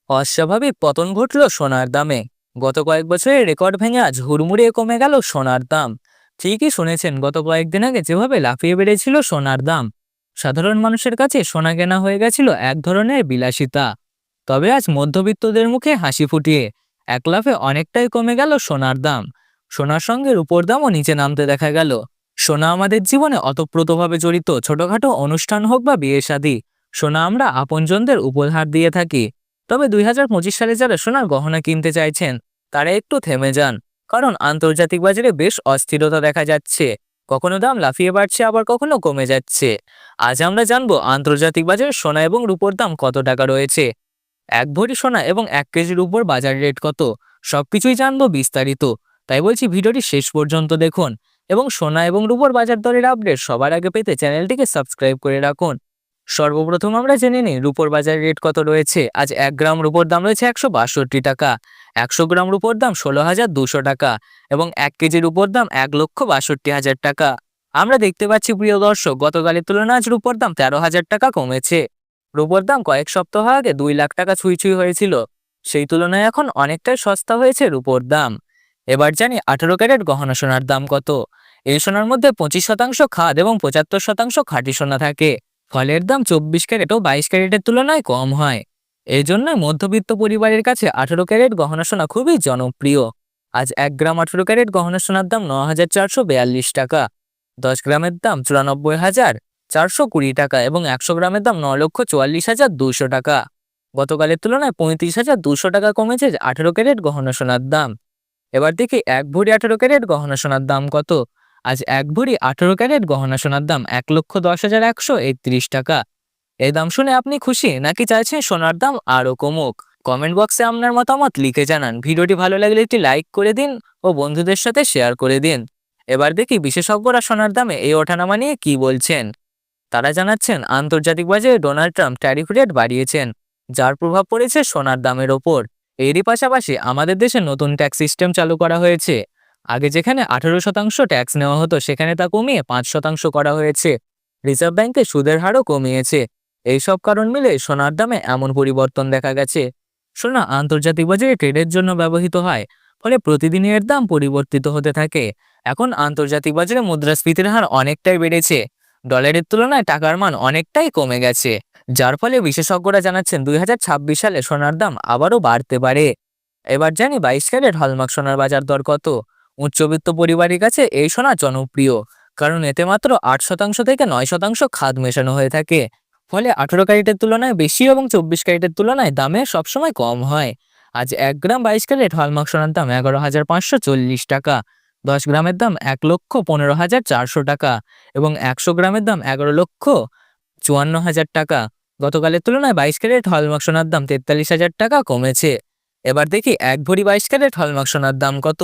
অস্বাভাবিক পতন ঘটল সোনার দামে। গত কয়েক বছরের রেকর্ড ভেঙে আজ হুড়মুড়িয়ে কমে গেল সোনার দাম। ঠিকই শুনেছেন, গত কয়েকদিন আগে যেভাবে লাফিয়ে বেড়েছিল সোনার দাম, সাধারণ মানুষের কাছে সোনা কেনা হয়ে গেছিল এক ধরনের বিলাসিতা। তবে আজ মধ্যবিত্তদের মুখে হাসি ফুটিয়ে এক লাফে অনেকটাই কমে গেল সোনার দাম। সোনার সঙ্গে রূপোর দামও নিচে নামতে দেখা গেল। সোনা আমাদের জীবনে অতপ্রতভাবে জড়িত। ছোটখাটো অনুষ্ঠান হোক বা বিয়ে শাদী, সোনা আমরা আপনজনদের উপহার দিয়ে থাকি। তবে 2025 সালে যারা সোনার গহনা কিনতে চাইছেন, তারা একটু থেমে যান, কারণ আন্তর্জাতিক বাজারে বেশ অস্থিরতা দেখা যাচ্ছে। কখনো দাম লাফিয়ে বাড়ছে, আবার কখনো কমে যাচ্ছে। আজ আমরা জানবো আন্তর্জাতিক বাজারে সোনা এবং রূপোর দাম কত টাকা রয়েছে, এক ভরি সোনা এবং 1 কেজির উপর বাজার রেট কত, সবকিছুই জানবো বিস্তারিত। তাই বলছি, ভিডিওটি শেষ পর্যন্ত দেখুন এবং সোনা এবং রূপোর বাজার দরের আপডেট সবার আগে পেতে চ্যানেলটিকে সাবস্ক্রাইব করে রাখুন। সর্বপ্রথম আমরা জেনে নিই রূপোর বাজার রেট কত রয়েছে। আজ 1 গ্রাম রূপোর দাম রয়েছে 162 টাকা, 100 গ্রাম রূপোর দাম 16,200 টাকা এবং 1 কেজির উপর দাম 1,62,000 টাকা। আমরা দেখতে পাচ্ছি প্রিয় দর্শক, গতকালের তুলনায় আজ রূপোর দাম 13,000 টাকা কমেছে। রূপোর দাম কয়েক সপ্তাহ আগে 2 লাখ টাকা ছুঁই ছুঁই হয়েছিল, সেই তুলনায় এখন অনেকটাই সস্তা হয়েছে রূপোর দাম। এবার জানি 18 ক্যারেট গহনা সোনার দাম কত। এই সোনার মধ্যে 25% খাদ এবং 75% খাঁটি সোনা থাকে। ফলের দাম 24 ক্যারেট ও 22 ক্যারেটের তুলনায় কম হয়। এই জন্য মধ্যবিত্ত পরিবারের কাছে 18 ক্যারেট গহনা সোনা খুবই জনপ্রিয়। আজ 1 গ্রাম 18 ক্যারেট গহনা সোনার দাম 9,442 টাকা, 10 গ্রামের দাম 94,420 টাকা এবং 100 গ্রামের দাম 9,44,200 টাকা। গতকালের তুলনায় 35,200 টাকা কমেছে 18 ক্যারেট গহনা সোনার দাম। এবার দেখি 1 ভরি 18 ক্যারেট গহনা সোনার দাম কত। আজ 1 ভরি 18 ক্যারেট গহনা সোনার দাম 1,10,131 টাকা। এই দাম শুনে আপনি খুশি, নাকি চাইছেন সোনার দাম আরও কমুক? কমেন্ট বক্সে আপনার মতামত লিখে জানান। ভিডিওটি ভালো লাগলে একটি লাইক করে দিন ও বন্ধুদের সাথে শেয়ার করে দিন। এবার দেখি বিশেষজ্ঞরা সোনার দামে এই ওঠানামা নিয়ে কি বলছেন। তারা জানাচ্ছেন, আন্তর্জাতিক বাজারে ডোনাল্ড ট্রাম্প ট্যারিফ রেট বাড়িয়েছেন, যার প্রভাব পড়েছে সোনার দামের ওপর। এরই পাশাপাশি আমাদের দেশে নতুন ট্যাক্স সিস্টেম চালু করা হয়েছে। আগে যেখানে 18% ট্যাক্স নেওয়া হতো, সেখানে তা কমিয়ে 5% করা হয়েছে। রিজার্ভ ব্যাংকে সুদের হারও কমিয়েছে। এইসব কারণ মিলে সোনার দামে এমন পরিবর্তন দেখা গেছে। সোনা আন্তর্জাতিক বাজারে ট্রেডের জন্য ব্যবহৃত হয়, ফলে প্রতিদিনই এর দাম পরিবর্তিত হতে থাকে। এখন আন্তর্জাতিক বাজারে মুদ্রাস্ফীতির হার অনেকটাই বেড়েছে। ডলারের তুলনায় টাকার মান অনেকটাই কমে গেছে, যার ফলে বিশেষজ্ঞরা জানাচ্ছেন 2026 সালে সোনার দাম আবারও বাড়তে পারে। এবার জানি 22 ক্যারেট হলমার্ক সোনার বাজার দর কত। উচ্চবিত্ত পরিবারের কাছে এই সোনা জনপ্রিয়, কারণ এতে মাত্র 8% থেকে 9% খাদ মেশানো হয়ে থাকে। ফলে 18 ক্যারেটের তুলনায় বেশি এবং 24 ক্যারেটের তুলনায় দামে সবসময় কম হয়। আজ 1 গ্রাম 22 ক্যারেট হলমার্ক সোনার দাম 11,540 টাকা, 10 গ্রামের দাম 1,15,400 টাকা এবং 100 গ্রামের দাম 11,54,000 টাকা। গতকালের তুলনায় 22 ক্যারেট হলমার্ক সোনার দাম 43,000 টাকা কমেছে। এবার দেখি 1 ভরি 22 ক্যারেট হলমার্ক সোনার দাম কত।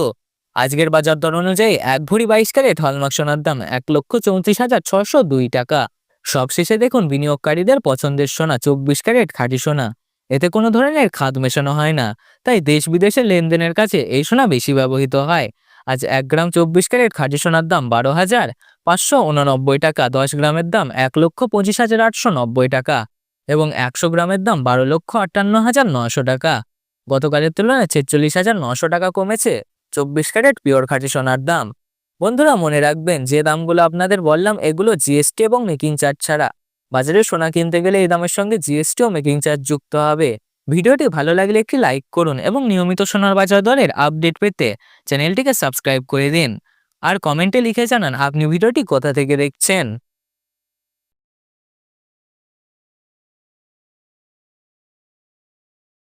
আজকের বাজার দর অনুযায়ী 1 ভরি 22 ক্যারেট হলমার্ক সোনার দাম 1,34,602 টাকা। সবশেষে দেখুন বিনিয়োগকারীদের পছন্দের সোনা 24 ক্যারেট খাঁটি সোনা। এতে কোনো ধরনের খাদ মেশানো হয় না, তাই দেশ বিদেশের লেনদেনের কাছে এই সোনা বেশি ব্যবহৃত হয়। আজ 1 গ্রাম 24 ক্যারেট খাঁটি সোনার দাম 12,589 টাকা, 10 গ্রামের দাম 1,25,890 টাকা এবং 100 গ্রামের দাম 12,58,900 টাকা। গতকালের তুলনায় 46,900 টাকা কমেছে 24 ক্যারেট পিওর খাঁটি সোনার দাম। বন্ধুরা, মনে রাখবেন, যে দামগুলো আপনাদের বললাম এগুলো জিএসটি এবং মেকিং চার্জ ছাড়া। বাজারে সোনা কিনতে গেলে এই দামের সঙ্গে জিএসটি ও মেকিং চার্জ যুক্ত হবে। ভিডিওটি ভালো লাগলে একটি লাইক করুন এবং নিয়মিত সোনার বাজার দরের আপডেট পেতে চ্যানেলটিকে সাবস্ক্রাইব করে দিন। আর কমেন্টে লিখে জানান আপনি ভিডিওটি কোথা থেকে দেখছেন।